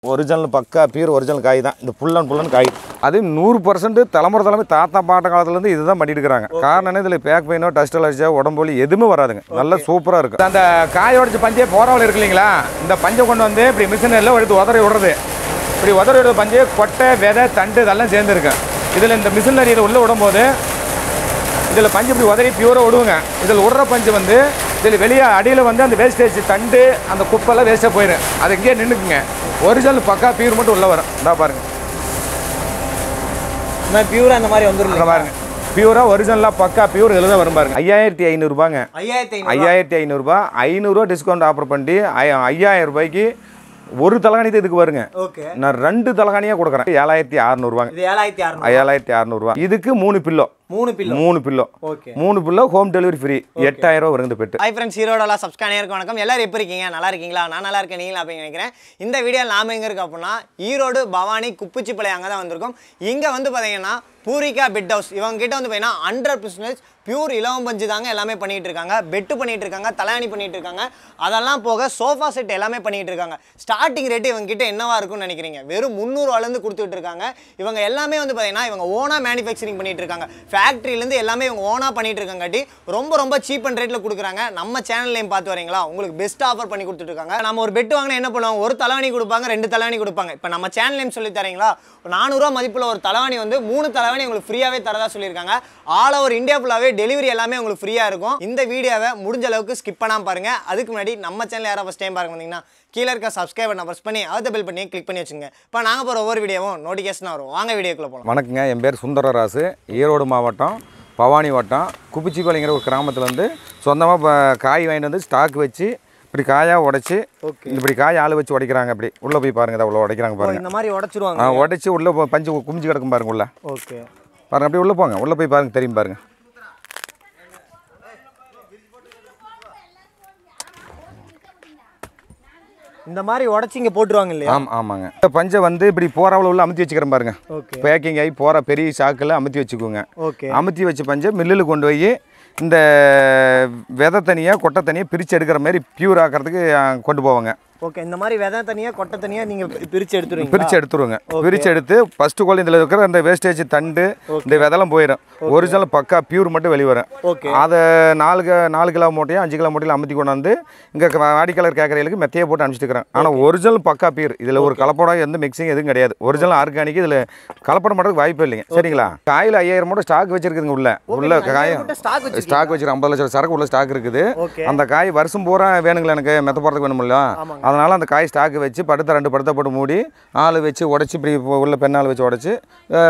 Original பக்கா pure original காய் தான். இந்த புல்லன் காய் அது 100% தலைமுறை தாத்தா பாட்ட காலத்துலேருந்து இதுதான் பண்ணிட்டு இருக்காங்க. காரணம் என்ன, இதில் பேக் பெயினோ டஸ்ட் அலர்ஜியோ உடம்புலி எதுவுமே வராதுங்க. நல்லா சூப்பராக இருக்குது. அந்த காய் உடச்சி பஞ்சே போகிறவங்க இருக்கு இல்லைங்களா, இந்த பஞ்சை கொண்டு வந்து இப்படி மிஷினில் எடுத்து உதறி விடுறது. இப்படி உதறி விடுறது பஞ்சு கொட்டை விதை தண்டு இதெல்லாம் சேர்ந்துருக்கு. இதில் இந்த மிஷினில் இதை உள்ளே விடும்போது இதில் பஞ்சு இப்படி உதறி பியூராக விடுவோங்க. இதில் விடுற பஞ்சு வந்து இதில் வெளியே அடியில் வந்து அந்த வேஸ்டேஜ் தண்டு அந்த குப்பெல்லாம் வேஸ்ட்டாக போயிடும். அது இங்கேயே நின்றுக்குங்க. ஒரிஜினல் பக்கா பியூர் மட்டும் உள்ளே வரும். இந்தா பாருங்க, பியூரா அந்த மாதிரி வந்துடும் பாருங்க. பியூரா ஒரிஜினலாக பக்கா பியூர் இதில் தான் வரும் பாருங்க. 5500 ரூபாங்க. 5500 ரூபா. 500 ரூபா டிஸ்கவுண்ட் ஆஃபர் பண்ணி 5000 ரூபாய்க்கு ஒரு தலகாணி இதுக்கு வருங்க. நான் 2 தலகாணியாக கொடுக்குறேன். 7600 ரூபாங்க. 7600 ரூபா. இதுக்கு 3 pillow. 3 pillow home delivery free. 8000 ரூபா வருங்க பெட்டு. ஹாய் ஃப்ரெண்ட்ஸ், ஈரோடெல்லாம் சப்ஸ்கிரைபருக்கு வணக்கம். எல்லாரும் எப்படி இருக்கீங்க? நல்லா இருக்கீங்களா? நான் நல்லா இருக்கேன். நீங்களும் அப்படின்னு நினைக்கிறேன். இந்த வீடியோவில் நாம எங்கே இருக்கோம் அப்படின்னா ஈரோடு பவானி குப்பிச்சிப்பாளையம் அங்கே தான் வந்திருக்கோம். இங்கே வந்து பார்த்தீங்கன்னா பூரிகா பெட் ஹவுஸ். இவங்க கிட்ட வந்து பார்த்தீங்கன்னா 100% பியூர் இலவம் பஞ்சு தாங்க எல்லாமே பண்ணிட்டு இருக்காங்க. பெட்டு பண்ணிட்டு இருக்காங்க, தலையணி பண்ணிட்டு இருக்காங்க. அதெல்லாம் போக சோஃபா செட் எல்லாமே பண்ணிட்டு இருக்காங்க. ஸ்டார்டிங் ரேட்டு இவங்க கிட்ட என்னவா இருக்கும்னு நினைக்கிறீங்க? வெறும் 300 ரூபாயிலேருந்து கொடுத்துட்டு இருக்காங்க. இவங்க எல்லாமே வந்து பார்த்தீங்கன்னா இவங்க ஓனா மேனுஃபேக்சரிங் பண்ணிட்டு இருக்காங்க. ஃபேக்ட்ரியிலேருந்து எல்லாமே இவங்க ஓனா பண்ணிட்டு இருக்காங்காட்டி ரொம்ப சீப் அண்ட் ரேட்டில் கொடுக்குறாங்க. நம்ம சேனல்லையும் பார்த்து வரீங்களா, உங்களுக்கு பெஸ்ட் ஆஃபர் பண்ணி கொடுத்துட்டு இருக்காங்க. நம்ம ஒரு பெட் வாங்கினா என்ன பண்ணுவாங்க, ஒரு தலைவாணி கொடுப்பாங்க, 2 தலைவாணி கொடுப்பாங்க. இப்போ நம்ம சேனல்லையும் சொல்லி தரீங்களா, 400 ரூபா மதிப்புள்ள ஒரு தலைவாணி வந்து 3 தலைவாணி உங்களுக்கு ஃப்ரீயாகவே தரதா சொல்லியிருக்காங்க. ஆல் ஓவர் இந்தியா ஃபுல்லாகவே டெலிவரி எல்லாமே உங்களுக்கு ஃப்ரீயாக இருக்கும். இந்த வீடியோவை முடிஞ்ச அளவுக்கு ஸ்கிப் பண்ணாமல் பாருங்க. அதுக்கு முன்னாடி நம்ம சேனல் யாராவது ஃபஸ்ட் டைம் பாருங்க வந்தீங்கன்னா கீழே இருக்க சப்ஸ்கிரைப் பண்ண ப்ரெஸ் பண்ணி அதை பெல் பண்ணி கிளிக் பண்ணி வச்சுங்க. இப்போ நாங்கள் போகிற ஒவ்வொரு வீடியோவும் நோட்டிஃபிகேஷன் வரும். வாங்க வீடியோக்குள்ள போகலாம். வணக்கங்க, என் பேர் சுந்தரராசு. ஈரோடு மாவட்டம் பவானி வட்டம் குப்பிச்சிப்பாளையங்கிற ஒரு கிராமத்தில் வந்து சொந்தமாக காய் வாங்கிட்டு வந்து ஸ்டாக் வச்சு இப்படி காயாக உடைச்சி இப்படி காய் ஆள் வச்சு உடைக்கிறாங்க. அப்படி உள்ளே போய் பாருங்க, அவ்வளோ உடைக்கிறாங்க பாருங்க. இந்த மாதிரி உடைச்சிருவாங்க. உடைச்சி உள்ளே பஞ்சு குமிச்சு கிடக்கும் பாருங்க உள்ள. ஓகே பாருங்க, அப்படியே உள்ளே போங்க, உள்ளே போய் பாருங்க, தெரியும் பாருங்க. இந்த மாதிரி உடச்சி இங்கே போட்டுருவாங்க இல்லையா? ஆமாங்க. இந்த பஞ்சை வந்து இப்படி போறாவில் உள்ள அமுத்தி வச்சுக்கிறேன் பாருங்க. பேக்கிங் ஆகி போகிற பெரிய சாக்கில் அமுத்தி வச்சுக்கோங்க. அமுத்தி வச்சு பஞ்சை மில்லில் கொண்டு போய் இந்த விதை தனியாக கொட்டை தனியாக பிரித்து எடுக்கிற மாதிரி பியூர் ஆக்கிறதுக்கு கொண்டு போவாங்க. ஓகே, இந்த மாதிரி விதை தனியாக கொட்டை தனியாக நீங்கள் பிரித்து எடுத்துருவீங்க. பிரித்து எடுத்து ஃபஸ்ட்டு கோல் இதில் இருக்கிற இந்த வேஸ்டேஜ் தண்டு இந்த விதெல்லாம் போயிடும். ஒரிஜினல் பக்கா பியூர் மட்டும் வெளியே வரும். அதை 4 கிலோ மூட்டையும் 5 கிலோ மூட்டையில் அமுத்தி கொண்டாந்து இங்கே வாடிக்கையாளர் கேட்குறவங்களுக்கு மெத்தையை போட்டு அனுப்பிச்சிட்டுக்கிறேன். ஆனால் ஒரிஜினல் பக்கா பியூர். இதில் ஒரு கலப்படம் எந்த மிக்சிங் எதுவும் கிடையாது. Original organic. இதில் கலப்படம் பண்ணுறதுக்கு வாய்ப்பு இல்லைங்க. சரிங்களா? காயில் 5000 மூட்டை ஸ்டாக் வச்சிருக்குதுங்க. உள்ள காயம் ஸ்டாக் வச்சுருக்கேன். 50 லட்சம் சரக்கு உள்ள ஸ்டாக் இருக்குது. அந்த காய் வருஷம் பூரா வேணுங்களா, எனக்கு மெத்த போகிறதுக்கு வேணுமில்ல. அதனால் அந்த காய் ஸ்டாக்கு வச்சு 2 படுத்த போட்டு மூடி ஆள் வச்சு உடச்சி இப்படி உள்ள பெண்ணால் வச்சு உடச்சி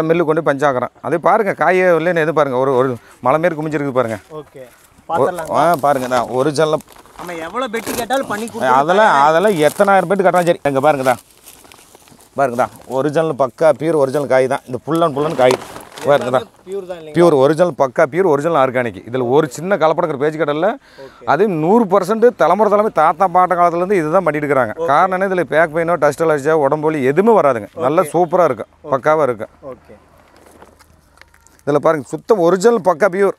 மில்லு கொண்டு பஞ்சாக்கிறேன். அதே பாருங்கள், காயை இல்லைன்னு எது பாருங்கள், ஒரு மலை மாரி குமிஞ்சிருக்கு பாருங்கள். பாருங்க தான் ஒரிஜினல். எவ்வளோ பெட்டு கேட்டாலும் பண்ணி அதெல்லாம் எத்தனாயிரம் பெட்டு கட்டலாம். சரி, எங்கே பாருங்க தான் ஒரிஜினல் பக்கா பியூர் ஒரிஜினல் காய் தான். இந்த புல்லன் காய் பாருங்க தான் பியூர் ஒரிஜினல் பக்கா பியூர் ஒரிஜினல் ஆர்கானிக். இதில் ஒரு சின்ன கலப்படங்கிற பேச்சு கடலில் அது 100% தலைமுறை தாத்தா பாட்ட காலத்துலேருந்து இதுதான் பண்ணிட்டு இருக்கிறாங்க. காரணம் என்ன, இதில் பேக் பெயினோ டஸ்ட் அலர்ஜியோ உடம்புலி எதுவுமே வராதுங்க. நல்லா சூப்பராக இருக்கும், பக்காவாக இருக்கும். இதில் பாருங்கள், சுத்தம் ஒரிஜினல் பக்கா பியூர்.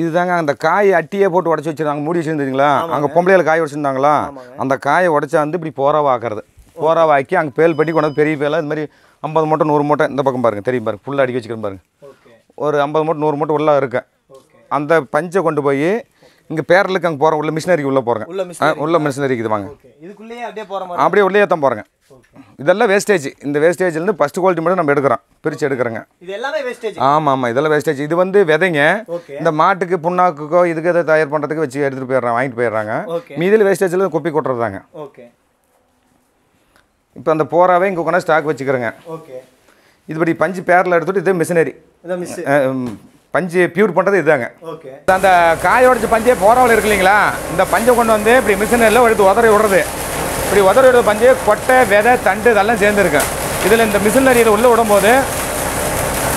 இதுதாங்க அந்த காயை அட்டியே போட்டு உடச்சி வச்சுருந்தாங்க, மூடி வச்சுருந்தீங்களா, அங்கே பொம்பளையில் காய் உடச்சிருந்தாங்களா, அந்த காயை உடச்சா வந்து இப்படி போராவாக்குறது. போராவாக்கி அங்கே பேல் பட்டி கொண்டாந்து பெரிய பேலாக இது மாதிரி 50 மூட்டை 100 மூட்டை இந்த பக்கம் பாருங்கள், தெரியும் பாருங்கள், ஃபுல்லாக அடிக்க வச்சுக்கிறேன் பாருங்கள். ஒரு 50 மூட்டை 100 மூட்டை உள்ளே இருக்கேன். அந்த பஞ்சை கொண்டு போய் இங்கே பேரலுக்கு அங்கே போகிறோம். உள்ள மிஷினரிக்கு உள்ளே போகிறேங்க. உள்ள மிஷினரி இருக்குது வாங்க. அப்படியே உள்ளே தான் போகிறேங்க. இதெல்லாம் வேஸ்டேஜ். இந்த வேஸ்டேஜ்லேருந்து ஃபஸ்ட் குவாலிட்டி மட்டும் நம்ம எடுக்கிறோம், பிரித்து எடுக்கிறோங்க. ஆமாம், இதெல்லாம் வேஸ்டேஜ். இது வந்து விதைங்க. இந்த மாட்டுக்கு புண்ணாக்குக்கோ இதுக்கு எதை தயார் பண்ணுறதுக்கு வச்சு எடுத்துகிட்டு போயிடுறாங்க, வாங்கிட்டு போயிடுறாங்க. மீதில் வேஸ்டேஜில் குப்பி கொட்டுறதாங்க. இப்போ அந்த போராவே இங்கே கொண்டா ஸ்டாக் வச்சுக்கிறேங்க. இதுபடி பஞ்சு பேரில் எடுத்துகிட்டு இதே மிஷினரி பஞ்சு பியூர் பண்ணுறது இதுதாங்க. அந்த காய உடச்சி பஞ்சே போராவில் இருக்கு இல்லைங்களா, இந்த பஞ்சை கொண்டு வந்து இப்படி மிஷினரியில் எடுத்து உதறி விடுறது. இப்படி உதறி விடுறது பஞ்சு கொட்டை விதை தண்டு இதெல்லாம் சேர்ந்துருக்கு. இதில் இந்த மிஷினரி இதை உள்ளே விடும்போது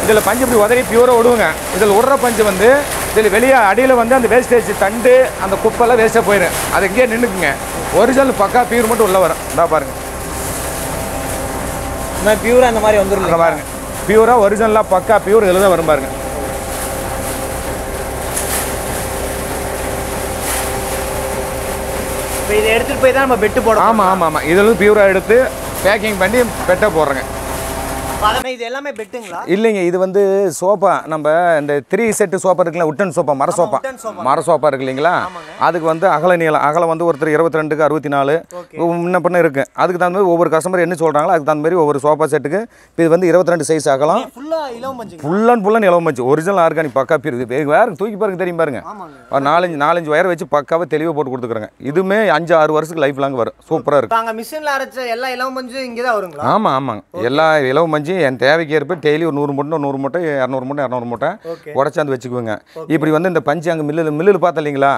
இதில் பஞ்சு இப்படி உதறி பியூராக விடுவோங்க. இதில் விடுற பஞ்சு வந்து இதில் வெளியே அடியில் வந்து அந்த வேஸ்டேஜ் தண்டு அந்த குப்பெல்லாம் வேஸ்ட்டாக போயிடும். அது இங்கேயே நின்றுக்குங்க. ஒரிஜினல் பக்கா பியூர் மட்டும் உள்ளே வரும். இந்தா பாருங்கள், பியூரா அந்த மாதிரி வந்துடும் பாருங்க. பியூரா ஒரிஜினலாக பக்கா பியூர் இதில் தான் வரும் பாருங்க. இப்போ இதை எடுத்துகிட்டு போய் தான் நம்ம பெட்டு போடணும். ஆமாம். இதில் பியூராக எடுத்து பேக்கிங் பண்ணி பெட்டை போடுறேங்க. இது எல்லாமே பெட்டுங்களா? இல்லைங்க, இது வந்து சோஃபா. நம்ம இந்த 3 செட்டு சோஃபா இருக்குல்ல, உட்டன் சோஃபா, மர சோஃபா இருக்கு இல்லைங்களா, அதுக்கு வந்து அகலம் வந்து ஒருத்தர் 22க்கு 64 முன்ன பண்ண இருக்கு. அதுக்கு தகுந்த மாதிரி ஒவ்வொரு கஸ்டமர் என்ன சொல்றாங்களோ அதுக்கு தகுந்த மாதிரி ஒவ்வொரு சோஃபா செட்டுக்கு இது வந்து 22 சைஸ் அகலம். ஃபுல் அண்ட் இலவம் மஞ்சு ஒரிஜினல் ஆர்கானிக் பக்கா பீர். வேற தூக்கி பாருங்க, தெரியும் பாருங்க. ஒரு 4-5 வயர் வச்சு பக்காவை தெளிவாக போட்டு கொடுத்துருக்காங்க. இதுமே 5-6 வருஷத்துக்கு லைஃப் லாங் வரும். சூப்பராக இருக்கு. மிஷினில் அரைச்ச எல்லா இலவம் மஞ்சு இங்கே தான் வருங்களா? ஆமாங்க, எல்லா இலவம் மஞ்சு என் தேவைக்கு ஏற்ப டெய்லி ஒரு 100 மூட்டை 200 மூட்டை உடச்சாந்து வச்சுக்குவோங்க. இப்படி வந்து இந்த பஞ்சு அங்கே மில்லில் பார்த்தா இல்லைங்களா,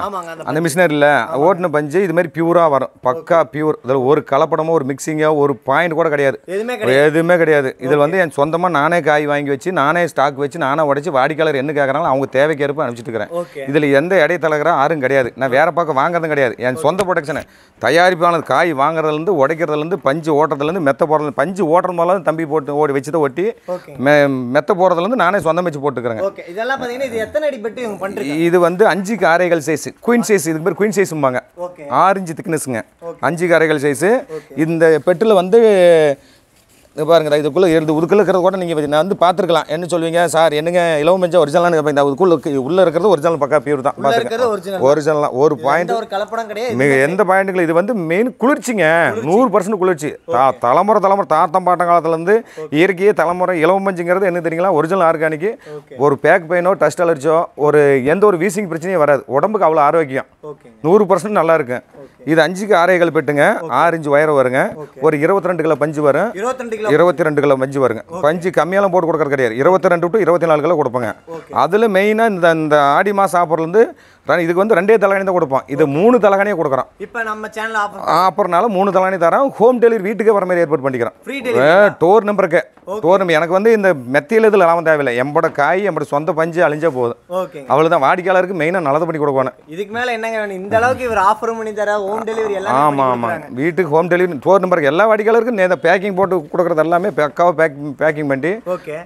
அந்த மிஷினரியில் ஓட்டின பஞ்சு இது மாதிரி பியூராக வரும். பக்கா பியூர். இதில் ஒரு கலப்படமோ ஒரு மிக்சிங்கோ ஒரு பாயிண்ட் கூட கிடையாது, எதுவுமே கிடையாது. இதில் வந்து என் சொந்தமாக நானே காய் வாங்கி வச்சு நானே ஸ்டாக் வச்சு நானே உடச்சி வாடிக்கையாளர் என்ன கேட்குறாங்களோ அவங்க தேவைக்கு ஏற்ப அனுப்பிச்சிட்டு இருக்கிறேன். இதில் எந்த இடைத்தலகிற யாரும் கிடையாது. நான் வேற பக்கம் வாங்குறதும் கிடையாது. என் சொந்த ப்ரொடக்ஷனு தயாரிப்பானது. காய் வாங்குறதுலேருந்து உடைக்கிறதுலேருந்து பஞ்சு ஓட்டுறதுலேருந்து மெத்த போடுறது. பஞ்சு ஓட்டுறது போல தம்பி போட்டு ஓடி வச்சு தான் ஒட்டி மெத்த போறதுலேருந்து நானே சொந்தம் வச்சு போட்டுக்கிறேன். இதெல்லாம் பார்த்தீங்கன்னா இது எத்தனை அடி பெட்டு இவங்க பண்றீங்க? இது வந்து 5க்கு 6 சைஸ் குயின் சைஸ். இதுக்கு பேர் குயின் சைஸ்ம்பாங்க. 6 இன்ச் திக்னஸ்ங்க. 5க்கு 6 சைஸ். இந்த பெட்டில் வந்து பாருங்க, இதுக்குள்ளே இதுக்குள்ளே இருக்கிறது கூட நீங்கள் நான் வந்து பார்த்துருக்கலாம். என்ன சொல்லுவீங்க சார், என்னங்க இலவம் மஞ்சள் ஒரிஜினலானு கேட்பீங்க. உள்ளே இருக்கிறது ஒரிஜினல் பக்கா பியூர் தான். ஒரிஜினலாக ஒரு பாயிண்ட் எந்த பாயிண்ட்டுகள். இது வந்து மெயின் குளிர்ச்சிங்க. 100% குளிர்ச்சி. தலைமுறை தாத்தம் பாட்டம் காலத்துலேருந்து இயற்கையே தலைமுறை. இலவம் மஞ்சுங்கிறது என்ன தெரியுங்களா, ஒரிஜினல் ஆர்கானிக்கு. ஒரு பேக் பெயினோ டஸ்ட் அலர்ஜியோ ஒரு எந்த ஒரு வீசிங் பிரச்சனையும் வராது. உடம்புக்கு அவ்வளோ ஆரோக்கியம். 100% நல்லா இருக்கு. இது 5க்கு 6 பெட்டுங்க. 6 இன்ச் உயரம் வருங்க. ஒரு 22 கிலோ பஞ்சு வரும். 22 கிலோ பஞ்சு வருங்க. பஞ்சு கம்மியெல்லாம் போட்டு கொடுக்கறது கிடையாது. 22 to 24 கிலோ கொடுப்பாங்க. அதில் மெயினாக இந்த ஆடி மாதம் ஆஃபர்லேருந்து இதுக்கு வந்து 2 தலகாணி தான் கொடுப்போம். இது 3 தலகாணியே கொடுக்குறோம். இப்போ நம்ம சேனல் ஆஃபர்னால 3 தலகாணி தரோம். ஹோம் டெலிவரி வீட்டுக்கே வர மாதிரி ஏற்பாடு பண்ணிக்கிறோம். டோர் நம்பருக்கு எனக்கு வந்து இந்த மெத்தையில் இதில் லாபம் தேவையில்லை. எம்போட காய் எம்போட சொந்த பஞ்சு அழிஞ்சா போதும். அவ்வளோதான். வாடிக்கையாளருக்கு மெயினாக நல்லது பண்ணி கொடுக்கணும். இதுக்கு மேலே என்னங்க வேணும்? இந்த அளவுக்கு இவர் ஆஃபர் பண்ணி தர ஹோம் டெலிவரி எல்லாம். ஆமாம், வீட்டுக்கு ஹோம் டெலிவரி. டோர் நம்பருக்கு எல்லா வாடிக்கையாளருக்கும் இந்த பேக்கிங் போட்டு கொடுக்குறது எல்லாமே பக்காவாக பேக்கிங் பண்ணி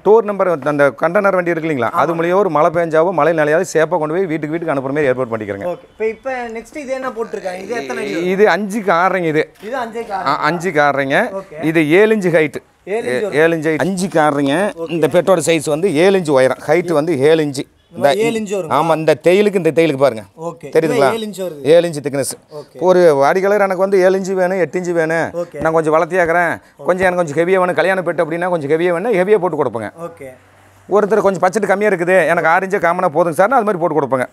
டோர் நம்பர் அந்த கண்டெய்னர் வண்டி இருக்கு இல்லைங்களா, அது மூலியம் ஒரு மழை பெஞ்சாவோ மழை நிலையாவது சேஃபாக கொண்டு போய் வீட்டுக்கு அனுப்புற மாதிரி ஏற்பாடு பண்ணிக்கிறேங்க. இப்போ நெக்ஸ்ட் இது என்ன போட்டுருக்காங்க? இது எத்தனை அடி? இது 5க்கு 6 இது 5க்கு 6 இது 7 இன்ச் ஹைட். 7 இன்ச் 5க்கு 6 இந்த பெட்டோட சைஸ் வந்து 7 இன்ச் உயரம். ஹைட் வந்து 7 இன்ச். ஆமா, இந்த தையலுக்கு பாருங்க, தெரியுதுங்களா? 7 இன்ச் திக்னஸ். ஒரு வாடிக்கையாளர் எனக்கு வந்து 7 இன்ச் வேணும் 8 இன்ச் வேணும், நான் கொஞ்சம் வளர்த்தியாக்குறேன், கொஞ்சம் ஹெவியாக வேணும், கல்யாணம் பெட்டு அப்படின்னா கொஞ்சம் ஹெவியாக வேணும், ஹெவியாக போட்டு கொடுப்பேங்க. ஒருத்தர் கொஞ்சம் பட்ஜெட் கம்மியாக இருக்குது, எனக்கு 6 இன்ச்சு காமனாக போதுங்க சார், அது மாதிரி போட்டு கொடுப்பேங்க.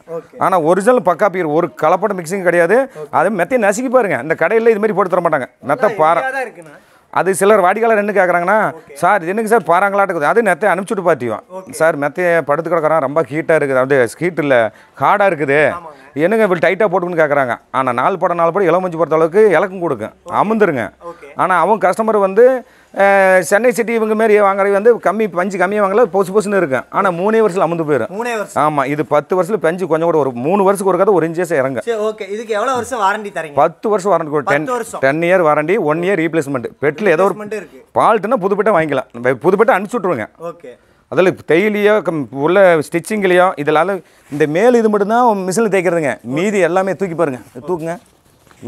ஆனால் ஒரிஜினல் பக்கா பீர். ஒரு கலப்பட மிக்சிங் கிடையாது. அது மெத்தையை நசுக்கி பாருங்க. இந்த கடையில் இது மாதிரி போட்டு தர மாட்டாங்க. மெத்தை பாறை. அது சிலர் வாடிக்கையாளர் என்ன கேட்குறாங்கன்னா, சார் இது என்னங்க சார் பாறாங்களாட்டுக்குது, அது மெத்தையை அனுப்பிச்சுட்டு பார்த்தியோம் சார், மெத்தையை படுத்து கிடக்குறான், ரொம்ப ஹீட்டாக இருக்குது, அது ஹீட் இல்லை ஹார்டாக இருக்குது, என்னங்க இப்படி டைட்டாக போட்டுன்னு கேட்குறாங்க. ஆனால் 4 படம் இளமஞ்சு பொறுத்த அளவுக்கு இலக்கம் கொடுக்கும், அமுந்துருங்க. ஆனால் அவங்க கஸ்டமர் வந்து சென்னை சிட்டி இவங்க மாரி வாங்குறது வந்து பஞ்சு கம்மியாக வாங்கல, பொசுன்னு இருக்கும். ஆனால் 3 வருஷத்தில் அமுந்து போயிடும். ஆமாம், இது 10 வருஷத்தில் பஞ்சு கொஞ்சம் கூட ஒரு 3 வருஷத்துக்கு ஒரு கதை 1 இன்ச்சஸ் இறங்க. இதுக்கு எவ்வளோ வருஷம் வாரண்டி தரீங்க? 10 வருஷம் வாரண்டி கொடுக்கும். 10 இயர் வாரண்டி, 1 இயர் ரீப்ளேஸ்மெண்ட். பெட்டில் ஏதோ ஒரு ஃபால்ட்டுன்னா புது பெட்டை வாங்கிக்கலாம். புது பெட்டை அனுப்பிச்சி விட்ருவோங்க. அதில் தையலையோ உள்ள ஸ்டிச்சிங்லையோ இதெல்லாம் இந்த மேல் இது மட்டும்தான் மிஷினில் தைக்கிறதுங்க. மீதி எல்லாமே தூக்கி பாருங்க, தூக்குங்க.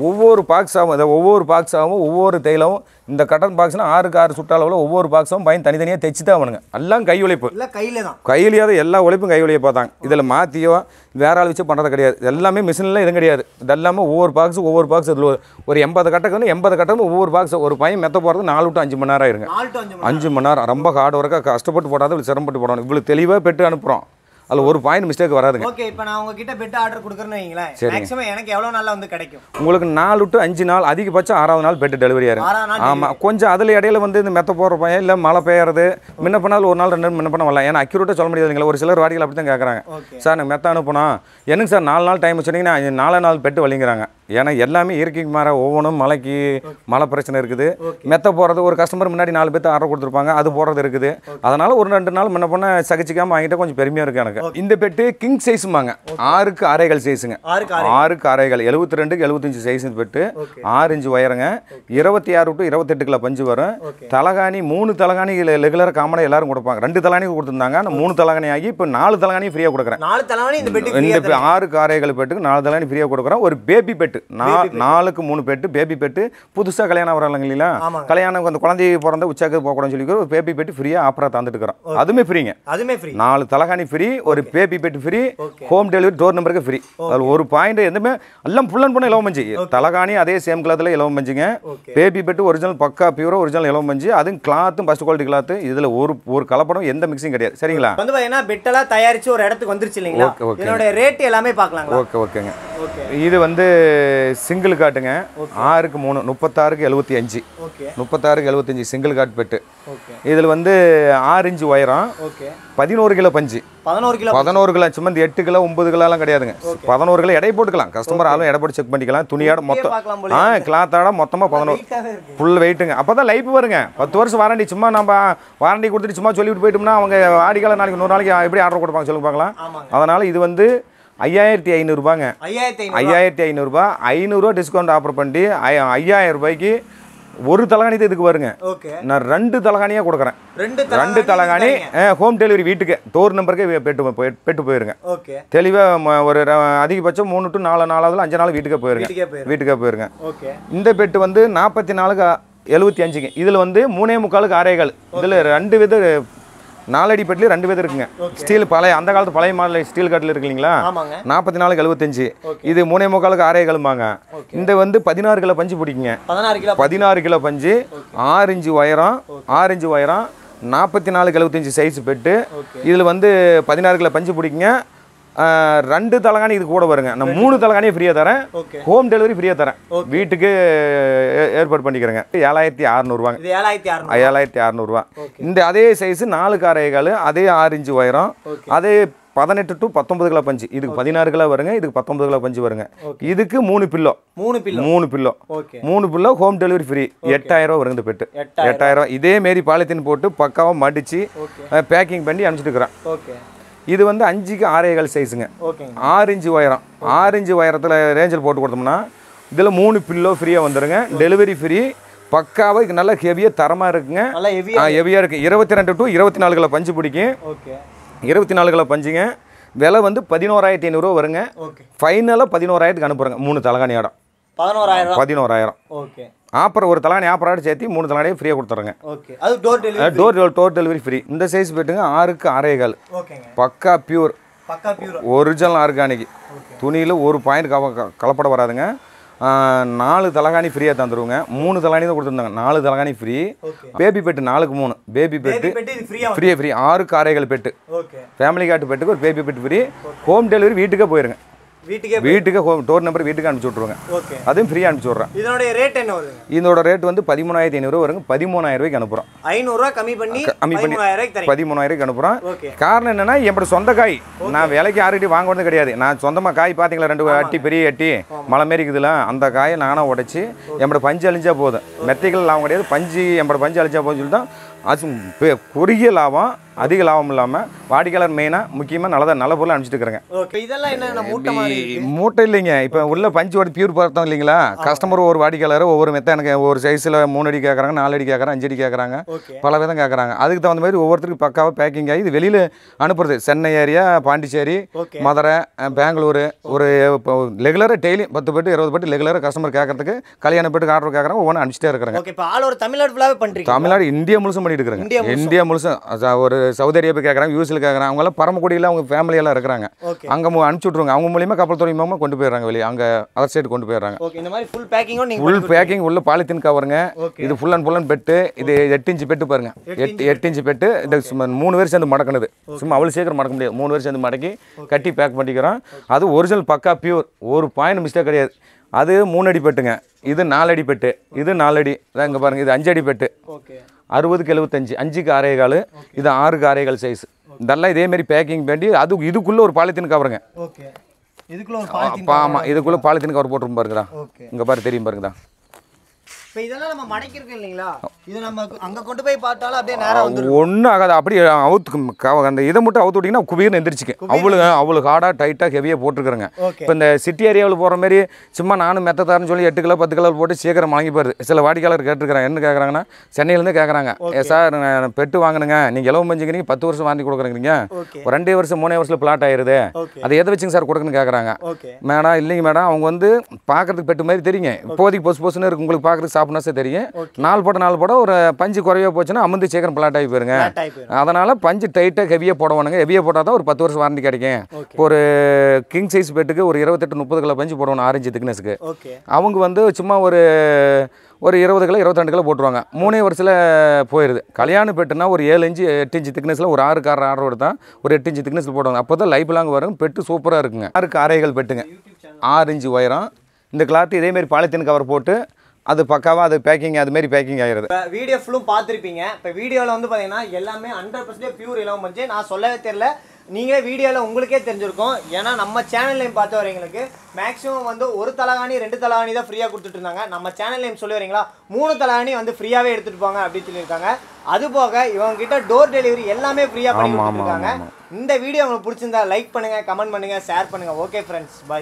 ஒவ்வொரு பாக்ஸாகவும் ஒவ்வொரு தையலும் இந்த கட்டன் பாக்ஸ்னா 6க்கு 6 சுற்றளவில் ஒவ்வொரு பாக்ஸும் பையன் தனித்தனியாக தைச்சு தான் வேணுங்க. எல்லாம் கை உழைப்பு, கையிலேயாவது எல்லா உழைப்பும் கை உழைப்பு பார்த்தாங்க. இதில் மாற்றியோ வேற ஆள் வச்சு பண்ணுறது கிடையாது. எல்லாமே மிஷினில் எதுவும் கிடையாது. இது எல்லாமே ஒவ்வொரு பாக்ஸ் இதில் ஒரு 80 கட்டக்கு வந்து 80 கட்டம் ஒவ்வொரு பாக்ஸ். ஒரு பையன் மெத்த போகிறது 4 to 5 மணி நேரம் ஆயிருங்க. 5 மணி நேரம் ரொம்ப ஹார்ட் ஒர்க்காக கஷ்டப்பட்டு போடாத, இவ்வளோ சிரமப்பட்டு போடணும். இவ்வளோ தெளிவாக பெட்டு அனுப்புகிறோம். அதில் ஒரு பாயிண்ட் மிஸ்டேக் வராதுங்க. ஓகே, இப்போ நான் உங்ககிட்ட பெட் ஆர்டர் கொடுக்குறேன்னு வைங்களேன், மேக்ஸிமம் எனக்கு எவ்வளோ நாளில் வந்து கிடைக்கும்? உங்களுக்கு 4 to 5 நாள், அதிகபட்சம் 6வது நாள் பெட் டெலிவரி ஆகும். ஆமாம், கொஞ்சம் அதில் இடையில வந்து இந்த மெத்த போடுற பையன் இல்லை மழை பெய்யறது முன்ன பண்ணால் ஒரு நாள் 2 நாள் முன்ன பண்ண வரலாம். ஏன்னா அக்யூரேட்டாக சொல்ல முடியாதுங்களா. ஒரு சிலர் வாடிகள் அப்படி தான் கேட்குறாங்க, சார் எனக்கு மெத்த அனுப்பணும், என்னங்க சார் 4 நாள் டைம் வச்சுட்டிங்கன்னா 4 நாள் பெட்டு வலிங்கிறாங்க. ஏன்னா எல்லாமே இயற்கைக்கு மாற ஒவ்வொன்றும் மழைக்கு மழை பிரச்சனை இருக்குது. மெத்த போடுறது ஒரு கஸ்டமர் முன்னாடி 4 பேர்த்து ஆர்டர் கொடுத்துருப்பாங்க, அது போடுறது இருக்குது. அதனால் ஒரு 2 நாள் முன்ன பண்ண சகிச்சிக்காமல் வாங்கிட்டு கொஞ்சம் பெருமையாக இருக்குது எனக்கு. இந்த பெட்டு கிங் சைஸுமாங்க. 6க்கு 6 சைஸுங்க. 6க்கு 6 72க்கு 75 சைஸ் பெட்டு. 6 இன்ச் உயரங்க. 26 to 28 கிலோ பஞ்சு வரும். தலகாணி 3 தலகாணி ரெகுலராக காமனாக எல்லாரும் கொடுப்பாங்க. 2 தலகாணி கொடுத்துருந்தாங்க, ஆனால் 3 தலகாணி ஆகி இப்போ 4 தலகாணி ஃப்ரீயாக கொடுக்குறேன். 4 தலகாணி இந்த பெட்டு. இந்த 6க்கு 6 பெட்டுக்கு 4 தலகாணி ஃப்ரீயாக கொடுக்குறேன். ஒரு பேபி பெட்டு நாலுக்கு 3 பெட்டு பேபி பெட்டு புதுசாக கல்யாணம் வராங்க இல்லைங்களா கல்யாணம் அந்த குழந்தை பிறந்த உச்சாக்கு போகக்கூடாதுன்னு சொல்லி ஒரு பேபி பெட்டு ஃப்ரீயாக ஆஃபராக தந்துட்டு இருக்கிறோம் அதுவுமே ஃப்ரீங்க 4 தலகாணி ஃப்ரீ ஒரு baby bed free home delivery door நம்பருக்கு ஃப்ரீ அதில் ஒரு பாயிண்ட் எதுவுமே எல்லாம் ஃபுல் அண்ட் பண்ண இலவம் மஞ்சு தலகாணி அதே சேம் கிளாத்தில் இலவம் மஞ்சுங்க பேபி பெட்டு ஒரிஜினல் பக்கா பியூரோ ஒரிஜினல் இலவம் மஞ்சு அதுவும் கிளாத்தும் ஃபர்ஸ்ட் குவாலிட்டி கிளாத்து இதில் ஒரு கலப்படம் எந்த மிக்சிங் கிடையாது சரிங்களா வந்து பார்த்தீங்கன்னா பெட்டெல்லாம் தயாரிச்சு ஒரு இடத்துக்கு வந்துருச்சு இல்லைங்களா இதோட ரேட் எல்லாமே பார்க்கலாம் ஓகேங்க இது வந்து சிங்கிள் காட்டுங்க 6க்கு 3 36க்கு 75 36க்கு 75 சிங்கிள் காட் பெட்டு இதில் வந்து 6 இன்ச் உயரம் 11 கிலோ பஞ்சு 11 கிலோ சும்மா 8 கிலோ 9 கிலோலாம் கிடையாதுங்க 11 கிலோ எடை போட்டுக்கலாம் கஸ்டமர் ஆளும் எடை போட்டு செக் பண்ணிக்கலாம் துணியோட மொத்தம் கிளாத்தோட மொத்தமாக 11 ஃபுல் வெயிட்டுங்க அப்போ தான் லைஃப் வருங்க 10 வருஷம் வாரண்டி சும்மா நம்ம வாரண்டி கொடுத்துட்டு சும்மா சொல்லிவிட்டு போயிட்டோம்னா அவங்க ஆடிக்கால நாளைக்கு 100 நாளைக்கு எப்படி ஆர்டர் கொடுப்பாங்க சொல்லுங்க பார்க்கலாம் அதனால் இது வந்து 5500 ரூபாங்க 5500 ரூபா 500 டிஸ்கவுண்ட் ஆஃபர் பண்ணி 5000 ரூபாய்க்கு ஒரு தலகாணி தான் இதுக்கு வருங்க நான் 2 தலகாணியாக கொடுக்குறேன் 2 தலகாணி ஹோம் டெலிவரி வீட்டுக்கு டோர் நம்பருக்கு பெட்டு போயிருங்க தெளிவாக ஒரு அதிகபட்சம் 3 to 4 நாளாவது 5 நாள் வீட்டுக்கே போயிருங்க இந்த பெட்டு வந்து 44க்கு 75ங்க இதில் வந்து 3.25க்கு 6.25 இதில் 2 வித 4 அடி பெட்டில் 2 விதம் இருக்குங்க ஸ்டீல் பழைய அந்த காலத்து பழைய மாடல் ஸ்டீல் கட்டில் இருக்கு இல்லைங்களா 44க்கு 75 இது 3.25க்கு 6.25 இந்த வந்து 16 கிலோ பஞ்சு பிடிக்குங்க 16 கிலோ பஞ்சு 6 இன்ச் உயரம் 44க்கு 75 சைஸ் பெட்டு இதில் வந்து 16 கிலோ பஞ்சு பிடிக்குங்க 2 தலகாணி இது கூட வருங்க நான் 3 தலகாணியை ஃப்ரீயாக தரேன் ஹோம் டெலிவரி ஃப்ரீயாக தரேன் வீட்டுக்கு ஏற்பாடு பண்ணிக்கிறேங்க 7600 ரூபாங்க 7600 ரூபா இந்த அதே சைஸ் 4க்கு 6.25 அதே 6 இன்ச் உயரம் அதே 18 to 19 கிலோ பஞ்சு இதுக்கு 16 கிலோ வருங்க இதுக்கு 19 கிலோ பஞ்சு வருங்க இதுக்கு 3 பில்லோ ஹோம் டெலிவரி ஃப்ரீ 8000 ரூபா வருங்க இந்த பெட்டு 8000 இதே மாரி பாலித்தீன் போட்டு பக்காவாக மடித்து பேக்கிங் பண்ணி அனுப்பிச்சிட்டு இருக்கிறேன் இது வந்து 5க்கு 6.25 சைஸுங்க 6 இன்ச் உயரம் 6 இன்ச் உயரத்தில் ரேஞ்சில் போட்டு கொடுத்தோம்னா இதில் 3 பில்லோ ஃப்ரீயாக வந்துடுங்க டெலிவரி ஃப்ரீ பக்காவாக நல்லா ஹெவியாக தரமாக இருக்குங்க ஹெவியாக இருக்குது 22 to 24 கிலோ பஞ்சு பிடிக்கும் 24 கிலோ பஞ்சுங்க விலை வந்து 11500 ரூபா வருங்க ஃபைனலாக 11000க்கு அனுப்புகிறேங்க 3 தலகாணி இடம் 11000 ஆப்பர் ஒரு தலகாணி ஆப்பரோட சேர்த்து 3 தலகாணியை ஃப்ரீயாக கொடுத்துறேங்க டோர் டெலிவரி ஃப்ரீ இந்த சைஸ் பெட்டுங்க 6க்கு 6.25 பக்கா பியூர் ஒரிஜினல் ஆர்கானிக் துணியில் ஒரு பாயிண்ட் கலப்படம் வராதுங்க 4 தலகாணி ஃப்ரீயாக தந்துடுவோங்க 3 தலகாணி தான் கொடுத்துருந்தாங்க 4 தலகாணி ஃப்ரீ பேபி பெட்டு 4க்கு 3 பேபி பெட்டு ஃப்ரீ 6க்கு 6.25 பெட்டு ஃபேமிலி காட்டு பெட்டுக்கு ஒரு baby bed free home delivery வீட்டுக்கே போயிருங்க வீட்டுக்கு டோர் நம்பர் வீட்டுக்கு அனுப்பிச்சு விட்ருவாங்க அதுவும் ஃப்ரீயாக அனுப்பிச்சு விட்றேன் இதோட ரேட் என்ன வருது இதோட ரேட் வந்து 13500 வருங்க 13000 ரூபாய்க்கு அனுப்புகிறோம் 500 கம்மி பண்ணி 13000 அனுப்புகிறோம் காரணம் என்னன்னா என்னோட சொந்த காய் நான் விலைக்கு யாருக்கிட்டையும் வாங்க வந்தது கிடையாது நான் சொந்தமாக காய் பார்த்தீங்களா 2 அட்டி பெரிய அட்டி மலை மாரி இருக்குதுல அந்த காயை நானாக உடைச்சி என்னோட பஞ்சு அழிஞ்சா போதும் மெத்தைகள் லாபம் கிடையாது என்னோட பஞ்சு அழிஞ்சா போதுன்னு சொல்லி தான் அது குறுகிய லாபம் அதிக லாபம் இல்லாமல் வாடிக்கையாளர் மெயினாக முக்கியமாக நல்ல பொருள் அனுப்பிச்சிட்டு இருக்கிறேங்க இதெல்லாம் என்ன மூட்டை இல்லைங்க இப்போ உள்ள பஞ்சோட பியூர் பார்த்தோம் இல்லைங்களா கஸ்டமர் ஒரு வாடிக்கையாளர் ஒவ்வொரு மெத்த எனக்கு ஒரு சைஸில் 3 அடி கேட்குறாங்க 4 அடி கேட்குறாங்க 5 அடி கேட்குறாங்க பல விதம் கேட்குறாங்க அதுக்கு தகுந்த மாதிரி ஒவ்வொருத்தருக்கு பக்காவாக பேக்கிங் ஆகி இது வெளியில் அனுப்புறது சென்னை ஏரியா பாண்டிச்சேரி மதுரை பெங்களூர் ஒரு ரெகுலராக டெய்லி 10 பெட்டு 20 பெட்டு ரெகுலராக கஸ்டமர் கேட்கறதுக்கு கல்யாண பெட்டுக்கு ஆர்டர் கேட்குறாங்க ஒவ்வொன்று அனுப்பிச்சிட்டே இருக்கிறாங்க தமிழ்நாடு இந்தியா முழுசும் பண்ணிட்டு இருக்கிறாங்க இந்தியா முழுசும் ஒரு சவுதி அரேபியா கேட்குறாங்க யூஎஸ்ல கேட்குறாங்க அவங்களாம் பரமக்குடியில் அவங்க ஃபேமிலியெல்லாம் இருக்கிறாங்க அங்கே அனுப்பிச்சி விட்ருவாங்க அவங்க மூலியமாக கப்பல் துறை மூலமாக கொண்டு போயிடுறாங்க வெளியே அங்கே அதர் சைடு கொண்டு போயிடுறாங்க ஃபுல் பேக்கிங் உள்ள பாலித்தீன் கவருங்க இது ஃபுல் அண்ட் பெட்டு இது 8 இன்ச் பெட்டு பாருங்க 8 இன்ச் பெட்டு இது 3 பேர் சேர்ந்து மடக்கணுது சும்மா அவ்வளோ சீக்கிரம் மடக்க முடியாது 3 பேர் சேர்ந்து மடக்கி கட்டி பேக் பண்ணிக்கிறோம் அது ஒரிஜினல் பக்கா பியூர் ஒரு பாயிண்ட் மிஸ்டேக் கிடையாது அது 3 அடி பெட்டுங்க இது 4 அடி பெட்டு இது 4 அடி இங்கே பாருங்க இது 5 அடி பெட்டு 60க்கு 75 5க்கு 6.25 இது 6க்கு 6.25 சைஸ் இதெல்லாம் இதேமாரி பேக்கிங் பண்ணி அது இதுக்குள்ளே ஒரு பாலித்தீன் கவருங்க ஆமாம் இதுக்குள்ளே பாலித்தீன் கவர் போட்டுரும் பாருங்கடா இங்கே பாரு தெரியும் பாருங்கடா இப்போ இதெல்லாம் நம்ம மடக்கிருக்கோம் இல்லைங்களா, இது நம்ம அங்கே கொண்டு போய் பார்த்தாலும் அப்படியே நேரம் வந்துடும். ஒன்றும் ஆகாது. அப்படியே அந்த இதை மட்டும் அவுத்து விட்டிங்கன்னா குபீர்னு எந்திரிச்சிக்கு. அவ்வளோ ஹார்டாக டைட்டாக ஹெவியாக போட்டுருக்குறேங்க. இப்போ இந்த சிட்டி ஏரியாவில் போகிற மாதிரி சும்மா நானும் மெத்தத்தாருன்னு சொல்லி 8 கிலோ 10 கிலோ போட்டு சீக்கிரம் வாங்கி போயிருது. சில வாடிக்கையாளர் கேட்டுருக்காங்க. என்ன கேட்குறாங்கன்னா, சென்னையிலேருந்து கேட்குறாங்க, சார் நான் பெட்டு வாங்கினுங்க, நீங்கள் இலவம் பஞ்சுக்கிறீங்க 10 வருஷம் வாங்கி கொடுக்குறீங்க, ஒரு 2 வருஷம் 3 வருஷத்தில் பிளாட் ஆயிடுது, அதை எதை வச்சுங்க சார் கொடுக்குன்னு கேட்குறாங்க. மேடம் இல்லைங்க மேடம், அவங்க வந்து பார்க்குறதுக்கு பெட்டு மாதிரி தெரியுங்க. இப்போதைக்கு பொசுன்னு இருக்கு, உங்களுக்கு பார்க்குறதுக்கு சாப்பிட்னா தெரியும். 4 போட ஒரு பஞ்சு குறைவாக போச்சுன்னா அமர்ந்து சீக்கிரம் பிளாட் ஆகி போயிருங்க. அதனால் பஞ்சு டைட்டாக ஹெவியாக போடணுங்க. ஹெவியாக போட்டால் தான் ஒரு 10 வருஷம் வாரண்டி கிடைக்கும். இப்போ ஒரு கிங் சைஸ் பெட்டுக்கு ஒரு 28-30 கிலோ பஞ்சு போடணும், 6 இன்ச்சு திக்னஸ்க்கு. அவங்க வந்து சும்மா ஒரு 20 கிலோ 22 கிலோ போட்டுருவாங்க. 3 வருஷத்தில் போயிடுது. கல்யாண பெட்டுனா ஒரு 7 இன்ச்சு 8 இன்ச்சு திக்னஸில் ஒரு 6 கார் ஆர்டர் எடுத்தால் ஒரு 8 இன்ச்சு திக்னஸில் போடுவாங்க. அப்போ தான் லைஃப் லாங் வரும். பெட்டு சூப்பராக இருக்குங்க. 6 அறைகள் பெட்டுங்க, 6 இன்ச்சு உயரம். இந்த கிளாத் இதேமாரி பாலித்தீன் கவர் போட்டு அது பக்காவாக அது பேக்கிங் அதுமாரி பேக்கிங் ஆகிடுது. இப்போ வீடியோ ஃபுல்லும் பார்த்துருப்பீங்க. இப்போ வீடியோவில் வந்து பார்த்தீங்கன்னா எல்லாமே 100% பியூர் இலவம் பஞ்சு. நான் சொல்லவே தெரியல, நீங்கள் வீடியோவில் உங்களுக்கே தெரிஞ்சிருக்கும். ஏன்னா நம்ம சேனல்லையும் பார்த்து வரவங்களுக்கு மேக்ஸிமம் வந்து 1 தலகாணி 2 தலகாணி தான் ஃப்ரீயாக கொடுத்துட்டு இருந்தாங்க. நம்ம சேனல்லையும் சொல்லி வரீங்களா 3 தலகாணி வந்து ஃப்ரீயாகவே எடுத்துகிட்டு போங்க அப்படின்னு சொல்லியிருக்காங்க. அது போக இவங்ககிட்ட டோர் டெலிவரி எல்லாமே ஃப்ரீயாக பண்ணி கொடுத்துருக்காங்க. இந்த வீடியோ உங்களுக்கு பிடிச்சிருந்தா லைக் பண்ணுங்கள், கமெண்ட் பண்ணுங்கள், ஷேர் பண்ணுங்கள். ஓகே ஃப்ரெண்ட்ஸ், பாய்.